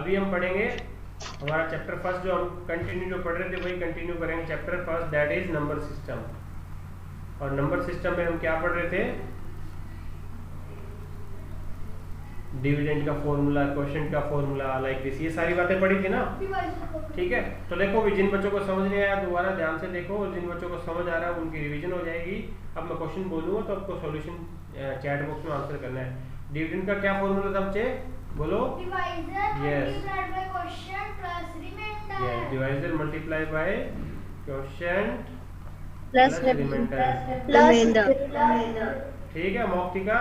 अभी हम पढ़ेंगे हमारा चैप्टर फर्स्ट, जो हम कंटिन्यू जो पढ़ रहे थे वही कंटिन्यू करेंगे। Chapter first that is number system. और नंबर सिस्टम में हम क्या पढ़ रहे थे? डिविडेंड का फॉर्मूला, क्वोशिएंट का फॉर्मूला, लाइक दिस, ये सारी बातें पढ़ी थी ना। ठीक है, तो देखो भी जिन बच्चों को समझ नहीं आया दोबारा ध्यान से देखो, और जिन बच्चों को समझ आ रहा है उनकी रिवीजन हो जाएगी। अब मैं क्वेश्चन बोलूंगा तो आपको सॉल्यूशन चैट बॉक्स में आंसर करना है। डिविडेंड का क्या फॉर्मूला था बच्चे? बोलो। Divisor multiply by quotient plus remainder. ठीक है मौक्तिका।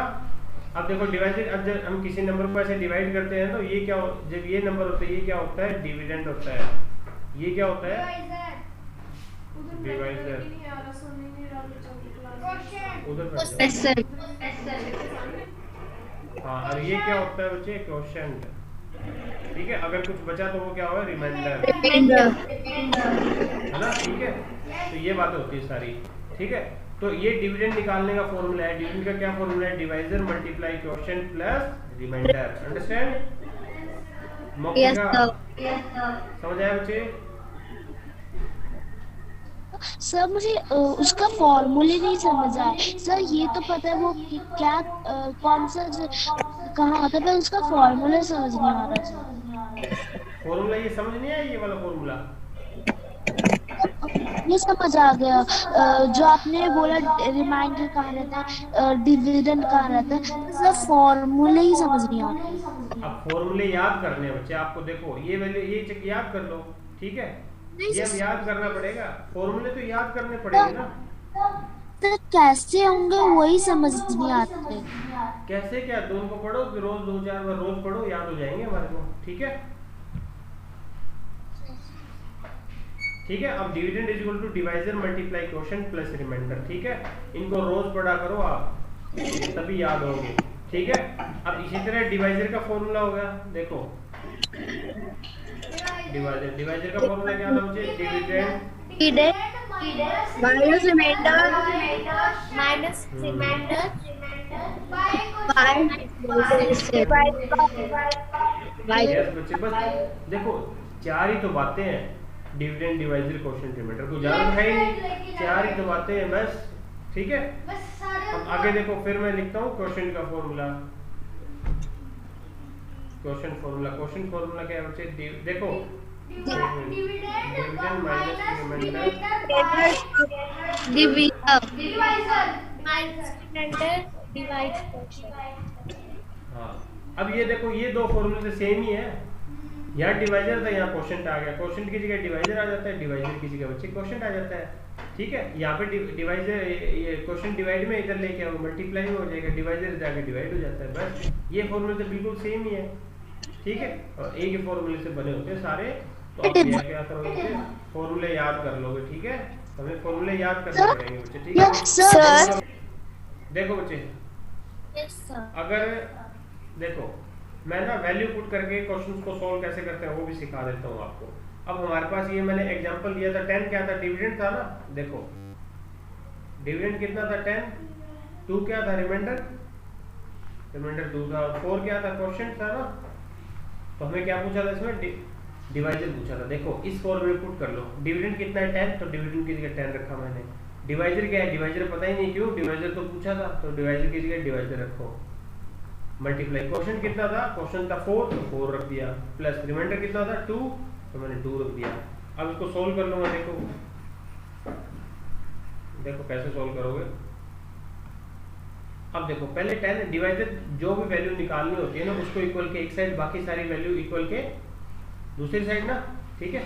अब देखो डिवाइडेड, अब जब हम किसी नंबर को ऐसे डिवाइड करते हैं तो ये क्या, जब ये नंबर होता है ये क्या होता है? डिविडेंड होता है। ये क्या होता है? डिवाइजर। उधर हाँ, और ये क्या होता है बच्चे? क्वोशिएंट। ठीक है, अगर कुछ बचा तो वो क्या होगा? रिमाइंडर, है ना। ठीक है, तो ये बातें होती है सारी। ठीक है, तो ये डिविडेंड निकालने का फॉर्मूला है। डिविडेंड का क्या फॉर्मूला है? Divisor multiply quotient plus remainder. Understand? समझ आया बच्चे? सर मुझे उसका फॉर्मूले नहीं समझ आया सर। ये तो पता है वो क्या कौन सा कहाँ आता है, उसका फॉर्मूला समझ नहीं आ रहा सर। फॉर्मूला ये समझ नहीं आया? ये वाला फॉर्मूला ये समझ आ गया। जो आपने बोला रिमाइंडर कहाँ रहता है, डिविडेंड कहाँ रहता है, मतलब फॉर्मूले ही समझ नहीं आ रहा। अब फॉर्मूले याद करने हैं बच्चे आपको। देखो ये वैल्यू, ये चेक याद कर लो। ठीक है, ये हम याद करना पड़ेगा। फॉर्मूले तो याद करने पड़ेंगे ना। तो कैसे होंगे वही समझ नहीं आते। कैसे क्या? दोनों को पढ़ो रोज, 2-4 बार रोज पढ़ो, याद हो जाएंगे हमारे को। ठीक है, ठीक है। अब dividend is equal to divisor multiply quotient plus remainder. ठीक है, इनको रोज पढ़ा करो आप, तभी याद होंगे। ठीक है, अब इसी तरह डिवाइजर का फॉर्मूला होगा। देखो डिवाइजर का फॉर्मूला क्या था मुझे? डिविडेंड माइनस रिमाइंडर यस बच्चे, बस देखो 4 ही तो बातें हैं, डिविडेंड, डिवाइजर, क्वोशिएंट, रिमाइंडर। कोई ज्यादा है ही नहीं, 4 ही तो बातें हैं बस। ठीक है, अब आगे देखो, फिर मैं लिखता हूँ क्वोशिएंट का फॉर्मूला। क्वोशिएंट फॉर्मूला क्या है बच्चे? देखो डिविडेंड माइनस हाँ, अब ये देखो ये दो फॉर्मूले तो सेम ही है। यहाँ डिवाइजर था, यहाँ क्वोशिएंट आ गया। क्वोशिएंट की जगह डिवाइजर आ जाता है, डिवाइजर की जगह बच्चे क्वोशिएंट आ जाता है। ठीक है, यहाँ पे डिवाइजर, ये क्वोशिएंट डिवाइड में इधर लेके आओ, मल्टीप्लाई में हो जाएगा, डिवाइजर जाके डिवाइड हो जाता है। बस ये फॉर्मूले तो बिल्कुल सेम ही है। ठीक है, और एक ही फॉर्मूले से बने होते हैं सारे। तो आप क्या करोगे? फॉर्मूले याद कर लोगे। ठीक है, हमें फॉर्मूले याद करने पड़ेंगे बच्चे। ठीक है, देखो बच्चे, अगर देखो मैं ना वैल्यू पुट करके क्वेश्चंस को सॉल्व कैसे करते हैं वो भी सिखा देता हूँ आपको। अब हमारे पास ये मैंने एग्जांपल दिया था, 10 क्या था? डिविडेंड था ना। देखो डिविडेंड कितना था? 10। 2 क्या था? रिमाइंडर 2 था। 4 क्या था? क्वोशिएंट था ना। तो हमें क्या पूछा था इसमें? डिवाइजर पूछा था। देखो इस फॉर्मूले में पुट कर लो। डिविडेंड कितना है? 10, तो डिविडेंड की जगह 10 रखा मैंने। डिवाइजर क्या है? डिवाइजर पता ही नहीं, क्यों? डिवाइजर तो पूछा था, तो डिवाइजर की जगह डिवाइजर रखो। मल्टीप्लाई, क्वोशिएंट कितना था? क्वोशिएंट था 4, तो 4 रख दिया। प्लस रिमाइंडर कितना था? 2, तो मैंने 2 रख दिया। अब इसको सोल्व कर लूंगा। देखो कैसे सोल्व करोगे। अब देखो पहले 10 डिवाइजर, जो भी वैल्यू निकालनी होती है ना उसको इक्वल के एक साइड, बाकी सारी वैल्यू इक्वल के दूसरी साइड ना। ठीक है,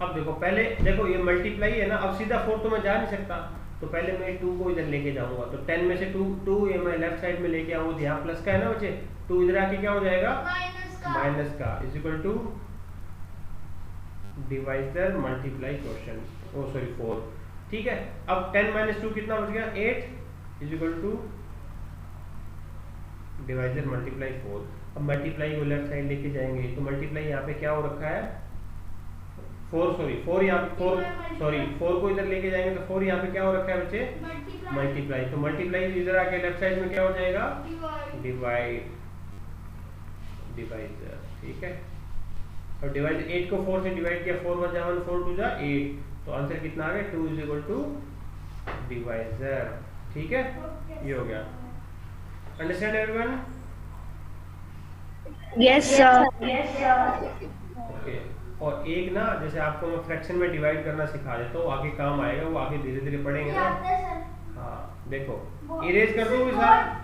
अब देखो पहले देखो ये मल्टीप्लाई है ना। अब सीधा 4 तो मैं जा नहीं सकता, तो पहले मैं 2 को इधर लेके जाऊंगा। तो 10 में से 2 ये मैं लेफ्ट साइड में लेके आऊंगा। यहाँ प्लस का है ना बच्चे, 2 इधर आके क्या हो जाएगा? माइनस का is equal to divisor multiply quotient, oh sorry 4। ठीक है, अब 10 माइनस 2 कितना बच गया? 8 is equal to divisor multiply 4। अब मल्टीप्लाई को लेफ्ट साइड लेके जाएंगे तो मल्टीप्लाई यहाँ पे क्या हो रखा है? 4 यहाँ 4 को इधर लेके जाएंगे तो 4 यहाँ पे क्या हो रखा है बच्चे? मल्टीप्लाई। तो मल्टीप्लाई इधर आके लेफ्ट साइड में क्या हो जाएगा? डिवाइजर। ठीक है, और डिवाइड 8 को 4 से डिवाइड किया, 4 1 जा 1, 4 2 जा 8, तो आंसर कितना आ गया 2 इज इक्वल टू डिवाइजर। ठीक है, ये हो गया। Understand everyone? Yes, sir. Okay. और एक ना जैसे आपको मैं फ्रैक्शन में डिवाइड करना सिखा देता हूँ, आगे काम आएगा, वो आगे धीरे धीरे पढ़ेंगे ना। हाँ देखो, इरेज कर दो सारा।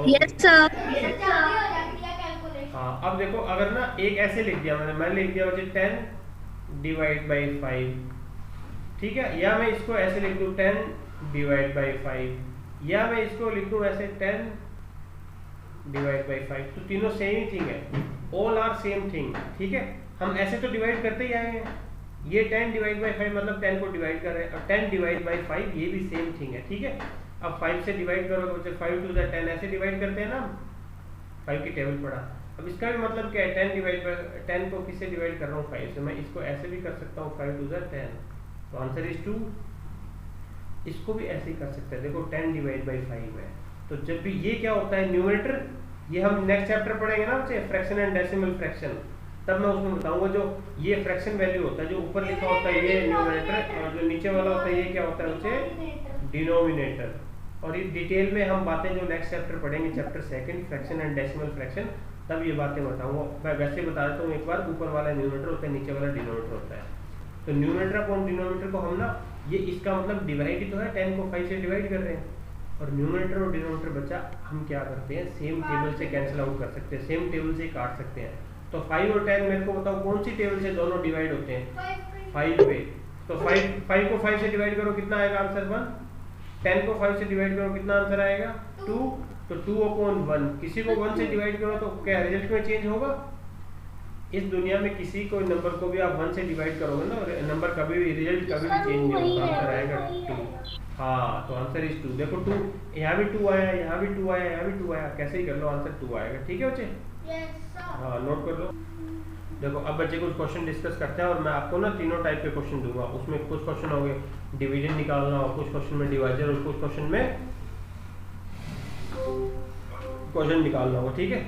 Yes, sir. हाँ अब देखो, अगर ना एक ऐसे लिख दिया मैंने लिख दिया बच्चे 10 डिवाइड बाई 5, ठीक है, या मैं इसको ऐसे लिख दूँ 10 डिवाइड बाई 5, या मैं इसको लिख दूँ ऐसे 10 डिवाइड बाई 5, तो तीनों सेम ही थिंग है, ऑल आर सेम थिंग। ठीक है, हम ऐसे तो डिवाइड करते ही आए हैं, ये 10 डिवाइड बाई 5 मतलब 10 को डिवाइड कर रहे हैं, और 10 डिवाइड बाई 5 ये भी सेम थिंग है। ठीक है, अब 5 से डिवाइड करो तो 5 2 10 ऐसे डिवाइड करते हैं ना, 5 की टेबल पढ़ा। अब इसका भी मतलब क्या है, 10 डिवाइड बाई 10 को किससे डिवाइड कर रहा हूँ 5 से, मैं इसको ऐसे भी कर सकता हूँ 5 2 10, तो आंसर इज 2। इसको भी ऐसे ही कर सकते हैं, देखो 10 डिवाइड बाई 5 है, तो जब भी ये क्या होता है न्यूमरेटर, ये हम नेक्स्ट चैप्टर पढ़ेंगे ना बच्चे, फ्रैक्शन एंड डेसिमल फ्रैक्शन, तब मैं उसमें बताऊंगा जो ये फ्रैक्शन वैल्यू होता है, जो ऊपर लिखा होता है ये न्यूमरेटर, और जो नीचे वाला होता है ये क्या होता है बच्चे, डिनोमिनेटर। और ये डिटेल में हम बातें जो नेक्स्ट चैप्टर पढ़ेंगे, chapter 2 fraction and decimal fraction, तब ये बातें बताऊंगा। मैं वैसे बता देता हूँ एक बार, ऊपर वाला न्यूमरेटर होता है, नीचे वाला डिनोमिनेटर होता है। तो न्यूमरेटर अपॉन डिनोमिनेटर को हम ना, ये इसका मतलब डिवाइड ही तो है, 10 को 5 से डिवाइड कर रहे हैं, और न्यूमरेटर और डिनोमिनेटर बच्चा हम क्या करते हैं, सेम टेबल से कैंसिल आउट कर सकते हैं, सेम टेबल से काट सकते हैं। तो 5 और 10 मेरे को बताओ कौन सी टेबल से दोनों डिवाइड होते हैं, 5 पे। तो 5 को 5 से डिवाइड करो कितना आएगा आंसर 1, 10 को 5 से डिवाइड करो कितना आंसर आएगा 2, तो 2 अपॉन 1, किसी को 1 से डिवाइड करो तो क्या रिजल्ट में चेंज होगा? इस दुनिया में किसी कोई नंबर को भी आप 1 से डिवाइड करोगे ना, नंबर कभी भी रिजल्ट कभी भी चेंज नहीं होगा, आंसर आएगा 2। हाँ, तो आंसर इज 2। देखो 2 यहाँ भी 2 आया, यहाँ भी 2 आया, यहाँ भी 2 आया, कैसे ही कर लो आंसर 2 आएगा। ठीक है बच्चे? हाँ, नोट कर लो। देखो अब बच्चे कुछ क्वेश्चन डिस्कस करते हैं, और मैं आपको ना तीनों टाइप के क्वेश्चन दूंगा। उसमें कुछ क्वेश्चन हो गए डिवीजन निकालना, और कुछ क्वेश्चन में डिवाइजर, और कुछ क्वेश्चन में क्वेश्चन निकालना होगा। ठीक है,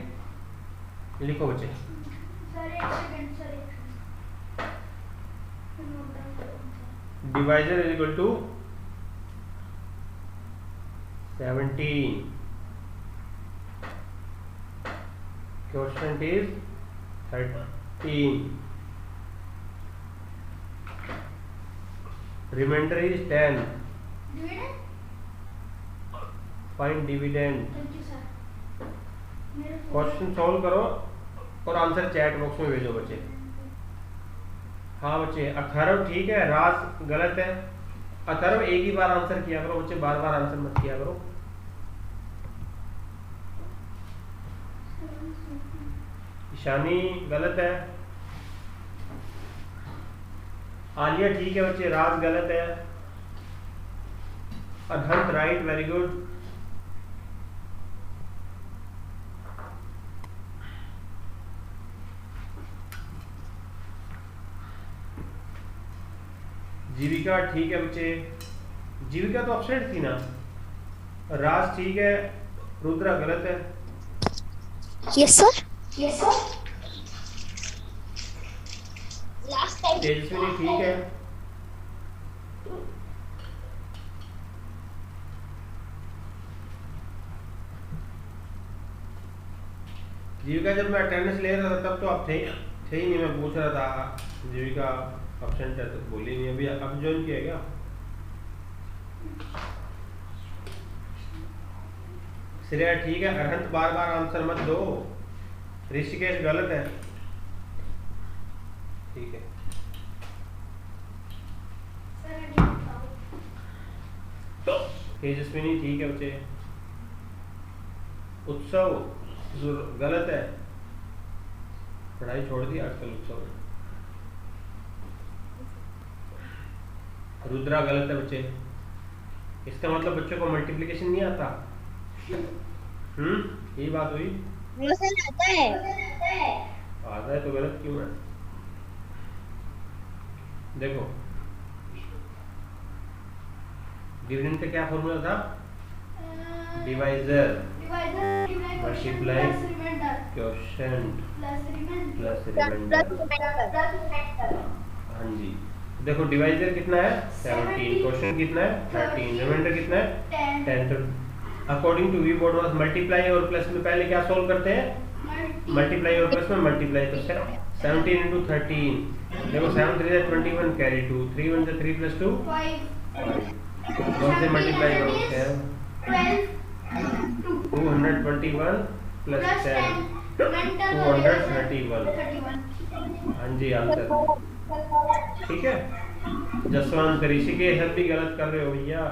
लिखो बच्चे। Divisor is equal to 17, question is 13, remainder is 10, find dividend. Question solve करो और आंसर चैट बॉक्स में भेजो बच्चे। हाँ बच्चे, अथर्व ठीक है, राज गलत है। अथर्व एक ही बार आंसर किया करो बच्चे, बार बार आंसर मत किया करो। ईशानी गलत है। आलिया ठीक है बच्चे, राज गलत है। अधंत राइट, वेरी गुड। जीविका ठीक है बच्चे, जीविका तो अपसेट थी ना। राज ठीक है, रुद्रा गलत है। Yes sir, yes sir. Tejaswini ठीक है। जीविका जब मैं अटेंडेंस ले रहा था तब तो आप थे ही नहीं, मैं पूछ रहा था जीविका ऑप्शन है तो बोली नहीं। अभी अब ज्वाइन किया क्या? श्रेया ठीक है। अरहंत बार बार आंसर मत दो। ऋषिकेश गलत है। ठीक है, तेजस्विनी ठीक है बच्चे। उत्सव गलत है, पढ़ाई छोड़ दी आजकल उत्सव। रुद्रा गलत है बच्चे। इसका मतलब बच्चों को मल्टीप्लिकेशन नहीं आता। यही बात हुई। आता है। आता है तो गलत क्यों है? देखो डिविडेंड का क्या फॉर्मूला था? Divisor divisor Multiply. Plus remainder quotient plus remainder plus remainder. हाँ जी, देखो डिवाइजर कितना है 17, क्वोशंट कितना है 13, रिमाइंडर कितना है 10। तो अकॉर्डिंग टू वी बोर्ड वाज मल्टीप्लाई और प्लस में पहले क्या सॉल्व करते हैं, मल्टीप्लाई और प्लस में मल्टीप्लाई। तो 17 into 13, देखो 7 3 is 21, कैरी 2, 3 1 is 3 plus 2 5 1 से मल्टीप्लाई करो 12 221 plus 10 231। 31। हाँ जी आंसर ठीक है। जसवंत ऋषिकेश सब भी गलत कर रहे हो भैया,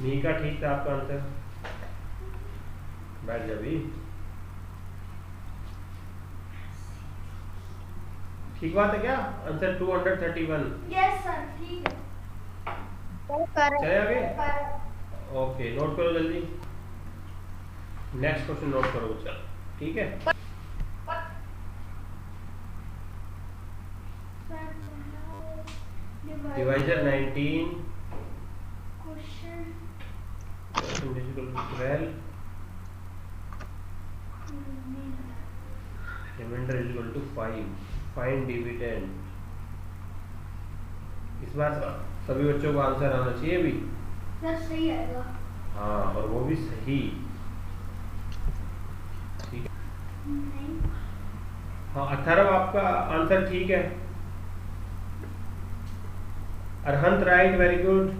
मी का ठीक था आपका आंसर। बैठ जा भी, ठीक बात है क्या, आंसर 231। यस सर ठीक है। चले आगे, ओके नोट करो जल्दी, नेक्स्ट क्वेश्चन नोट करो बच्चा, ठीक है। Divisor 19, question quotient is equal to 12, remainder is equal to 5, find dividend. इस बार सभी बच्चों को आंसर आना चाहिए भी, सर सही आएगा। हाँ और वो भी सही, ठीक है। नहीं हाँ 18 आपका आंसर ठीक है। Arhant right, very good.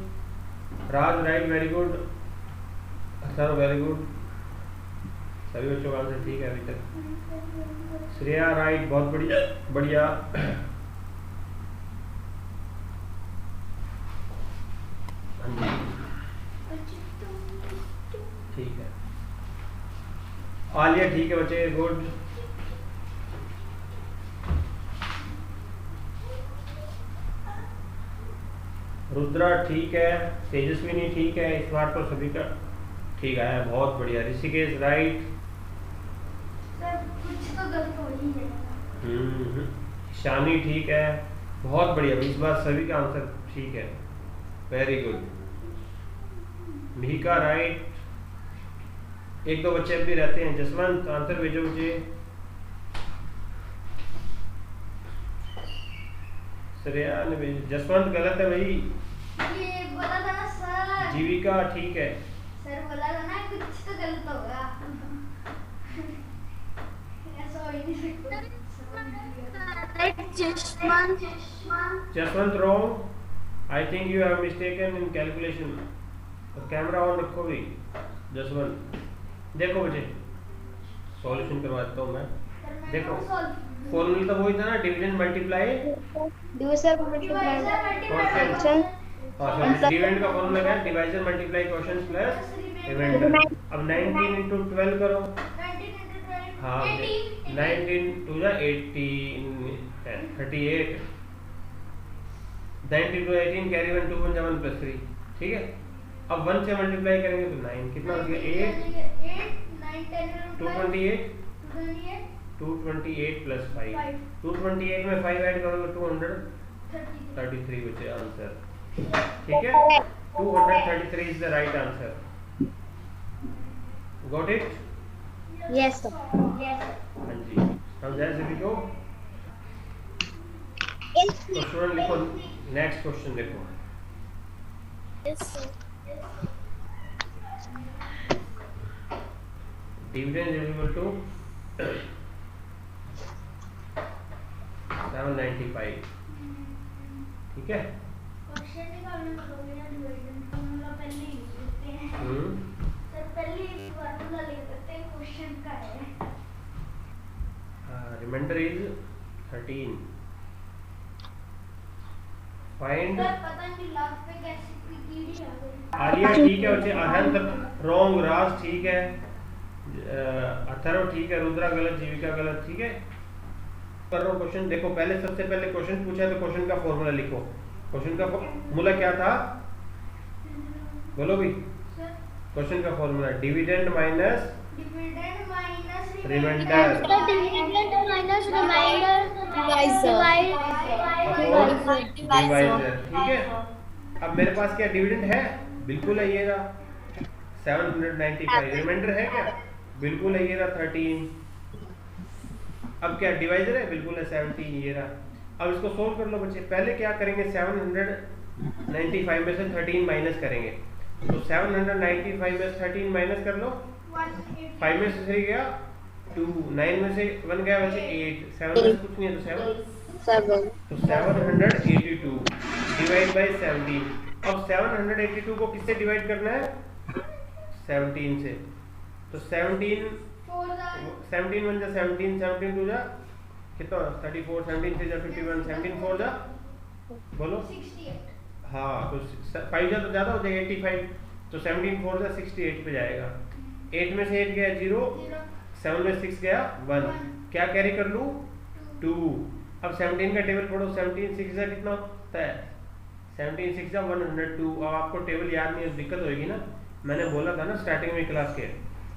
Raj right, very good. 18 very good, सभी बच्चों का आंसर ठीक है अभी तक। श्रेया राइट, बहुत बढ़िया बढ़िया। हाँ जी ठीक है। आलिया ठीक है बच्चे, गुड। रुद्रा ठीक है, तेजस्विनी ठीक है, इस बार तो सभी का ठीक आया, बहुत बढ़िया। ऋषिकेश राइट, सर कुछ तो गलत हो ही जाएगा। शानी ठीक है, बहुत बढ़िया, इस बार सभी का आंसर ठीक है, वेरी गुड। मिहिका राइट, एक दो बच्चे अब भी रहते हैं। जसवंत आंसर भेजो मुझे। श्रेया ने भेजा, जसवंत गलत है भाई। ये बोला था ना सर, जीविका ठीक है। सर बोला था ना कुछ तो गलत होगा। ऐसा हो ही नहीं सकता। Jaswant wrong, I think you have mistaken in calculation. Camera on रखो भी जसवंत। देखो मुझे सॉल्यूशन करवाता हूँ मैं। देखो फॉर्मूला तो वही था ना, डिविडेंड मल्टीप्लाई डिविडेंड का फॉर्मूला क्या है, divisor multiply quotient plus remainder. अब 19 into 12 करो। हाँ 19 2 जा 18 38, 19 to 18 कैरी 1 2 1 जा 1 plus 3, ठीक है। अब 1 से मल्टीप्लाई करेंगे तो 9 कितना हो गया 8 228 228 plus 5 228 में 5 ऐड करोगे 233 बचे आंसर, ठीक है। 233 is the right answer. Got it? Yes sir. हाँ जी। अब जैसे भी को तो स्टूडेंट लिखो, नेक्स्ट क्वेश्चन देखो। डिविडेंड इज इक्वल टू 795, ठीक है। क्वेश्चन निकालने का तो मेरा डिवीजन फॉर्मूला पहले ही लिखते हैं। सर पहले ही फॉर्मूला लिख देते हैं, क्वेश्चन का है। Reminder is 13, find. सर पता नहीं लास्ट पे कैसी कोई कीड़ी आ गई। आलिया ठीक है बच्चे, अहंत रॉन्ग, राज ठीक है, अथर्व ठीक है, रुद्रा गलत, जीविका गलत, ठीक है। कर रहा हूँ क्वेश्चन, देखो पहले सबसे पहले क्वेश्चन पूछा है तो क्वेश्चन का फॉर्मूला लिखो। क्वेश्चन का फॉर्मूला क्या था, बोलो भी। क्वेश्चन का formula dividend minus remainder divisor, ठीक है। अब मेरे पास क्या डिविडेंड है, बिल्कुल है, ये रहा 795 रिमाइंडर है क्या? बिल्कुल है, ये रहा 13। अब क्या डिवाइजर है? बिल्कुल है 17, ये रहा। अब इसको सोल्व कर लो बच्चे। पहले क्या करेंगे, 795 में से 13 माइनस करेंगे। तो 795 में से 13 माइनस कर लो। 5 में से 3 गया 2, 9 में से 1 गया बच्चे 8, 7 में से कुछ नहीं है तो 7। तो 782 डिवाइड बाय 17। अब 782 को किससे डिवाइड करना है? 17 से। तो 17 1 जा 17, 17 2 जा कितना? 34, 17 3 जा 51, 17 4 जा बोलो 68। हाँ, तो 5 जा तो ज़्यादा हो जाएगा 85। तो 17 4 जा 68 पे जाएगा। 8 में से 8 गया 0, 7 में 6 गया 1, क्या कैरी कर लूँ? 2। अब 17 का टेबल पढ़ो। 17 6 जा कितना होता है? 17 6 जा 102। अब आपको टेबल याद नहीं है, दिक्कत होगी ना। मैंने बोला था ना स्टार्टिंग में क्लास के,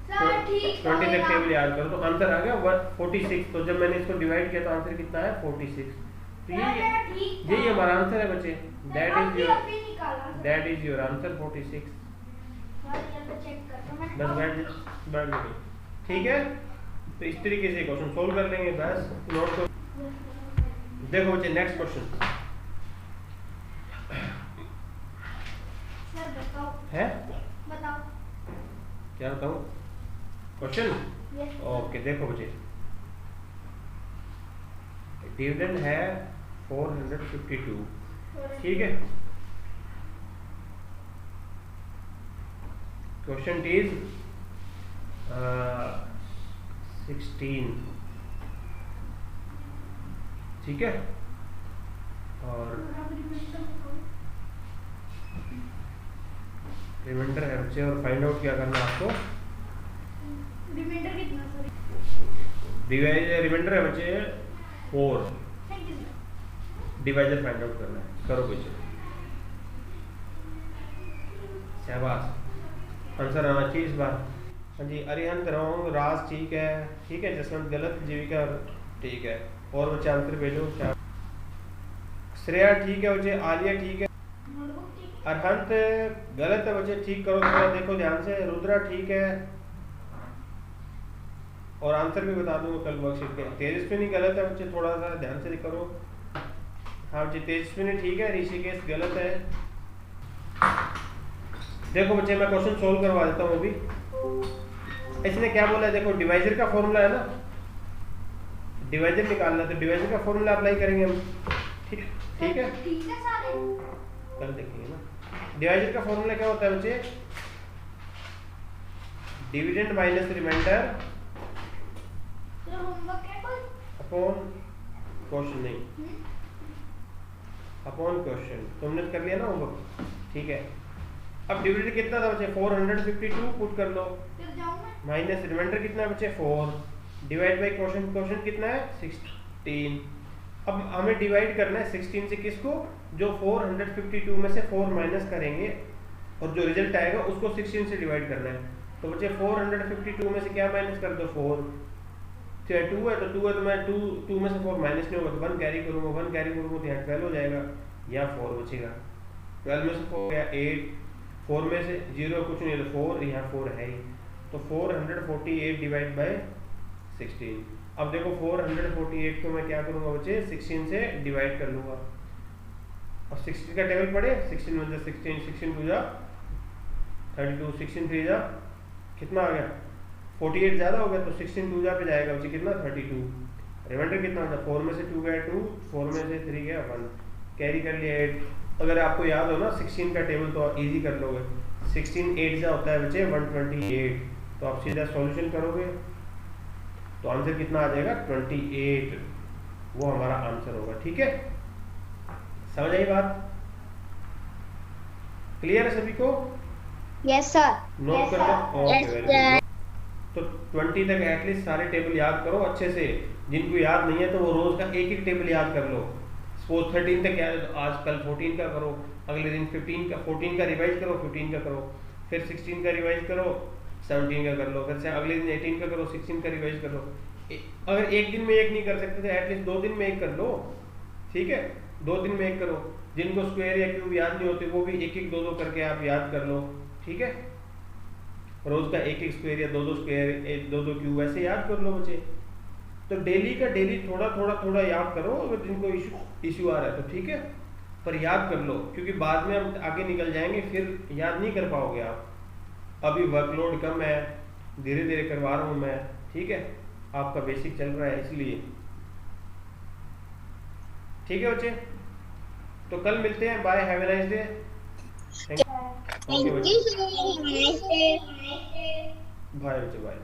तो 20 तक टेबल याद करो। तो आंसर आ गया 46। तो जब मैंने इसको डिवाइड किया तो आंसर कितना है? 46। तो यही हमारा आंसर है बच्चे। That is your answer 46। बस बैठ गए, ठीक है। तो इस तरीके से क्वेश्चन सोल्व कर लेंगे। बस नोट को देखो बच्चे। नेक्स्ट क्वेश्चन है, क्या बताऊं क्वेश्चन? ओके, देखो बच्चे। डिविडेंड है 452, ठीक है। क्वेश्चन इज 16, ठीक है। और रिमाइंडर है बच्चे, और फाइंड आउट क्या करना है आपको? रिमाइंडर कितना? सॉरी, रिमाइंडर है बच्चे 4। डिवाइजर फाइंड आउट करना है। करो बच्चे, शाबाश, आंसर आना चाहिए इस बार। हाँ जी, अरिहंत रॉन्ग, राज ठीक है, ठीक है। जसवंत गलत, जीविका ठीक है। और बच्चे आंसर भेजो। श्रेया ठीक है बच्चे, आलिया ठीक है, अरहंत गलत है बच्चे, ठीक करो थोड़ा, देखो ध्यान से। रुद्रा ठीक है, और आंसर भी बता दूंगा कल वर्कशीट के। तेजस्विनी गलत है बच्चे, थोड़ा सा ध्यान से करो। हाँ बच्चे, तेजस्विनी ठीक है, ऋषिकेश गलत है। देखो बच्चे, मैं क्वेश्चन सोल्व करवा देता हूँ अभी। इसने क्या बोला है, देखो डिवाइजर का फॉर्मूला है ना, डिवाइजर निकालना, तो डिवाइजर का फॉर्मूला अप्लाई करेंगे हम, ठीक है। ठीक है सारे कल देखेंगे ना। डिवाइजर का फॉर्मूला क्या होता है बच्चे? डिविडेंड माइनस रिमाइंडर होमवर्क है कोई? अपॉन क्वेश्चन, नहीं अपॉन क्वेश्चन। तुमने कर लिया ना होमवर्क, ठीक है। अब डिविडेंड कितना था बच्चे? 452 पुट कर लो, फिर जाऊं मैं? माइनस रिमाइंडर कितना है बच्चे? 4, डिवाइड बाय क्वेश्चन। क्वेश्चन कितना है? 16। अब हमें डिवाइड करना है 16 से किसको? जो 452 में से 4 माइनस करेंगे और जो रिजल्ट आएगा उसको 16 से डिवाइड करना है। तो बच्चे 452 में से क्या माइनस कर दो? 4। 2 है तो 2 है, तो मैं 2 में से 4 माइनस नहीं होगा तो 1 कैरी करूँगा, 1 कैरी करूँगा तो यहाँ 12 हो जाएगा, या 4 बचेगा। 12 में से 4 गया 8, 4 में से 0 कुछ नहीं है तो 4, यहाँ 4 है ही। तो 448 डिवाइड बाय 16। अब देखो 448 को मैं क्या करूँगा बच्चे? 16 से डिवाइड कर लूँगा, और 16 का टेबल पढ़े। 16 1 16, 16 2 32, 16 3 कितना आ गया? 48 ज़्यादा हो गया, तो 16 2 पे जाएगा बच्चे कितना? 32। रिमाइंडर कितना होता है? 4 में से 2 गया 2, 4 में से 3 गया 1, कैरी कर लिया 8। अगर आपको याद हो ना 16 का टेबल तो आप इजी कर लोगे। 16 8 जा होता है बच्चे 128, तो आप सीधा सॉल्यूशन करोगे तो आंसर कितना आ जाएगा? 28, वो हमारा आंसर होगा, ठीक है। समझ आई बात? क्लियर है सभी को? Yes sir. नोट कर लो। Okay, very good. तो 20 तक एटलीस्ट सारे टेबल याद करो अच्छे से। जिनको याद नहीं है तो वो रोज का एक एक टेबल याद कर लो। सपोज 13 तक याद है तो आज कल 14 का करो, अगले दिन 14 का रिवाइज करो, 15 का करो, फिर 16 का रिवाइज करो, 17 का कर लो, फिर से अगले दिन 18 का करो, 16 का रिवाइज कर लो। अगर एक दिन में एक नहीं कर सकते तो एटलीस्ट 2 दिन में एक कर लो, ठीक है। 2 दिन में एक करो। जिनको स्क्वायर या क्यूब याद नहीं होते वो भी एक एक 2 करके आप याद कर लो, ठीक है। रोज का एक एक स्क्वायर या दो दो स्क्वायर, दो दो क्यूब ऐसे याद कर लो बच्चे। तो डेली का डेली थोड़ा थोड़ा थोड़ा याद करो, अगर जिनको इशू आ रहा है तो ठीक है, पर याद कर लो, क्योंकि बाद में हम आगे निकल जाएंगे फिर याद नहीं कर पाओगे आप। अभी वर्कलोड कम है, धीरे धीरे करवा रहा हूँ मैं, ठीक है, आपका बेसिक चल रहा है इसलिए, ठीक है बच्चे। तो कल मिलते हैं, bye, have a nice day. Thank you so much. Bye बच्चे, बाय।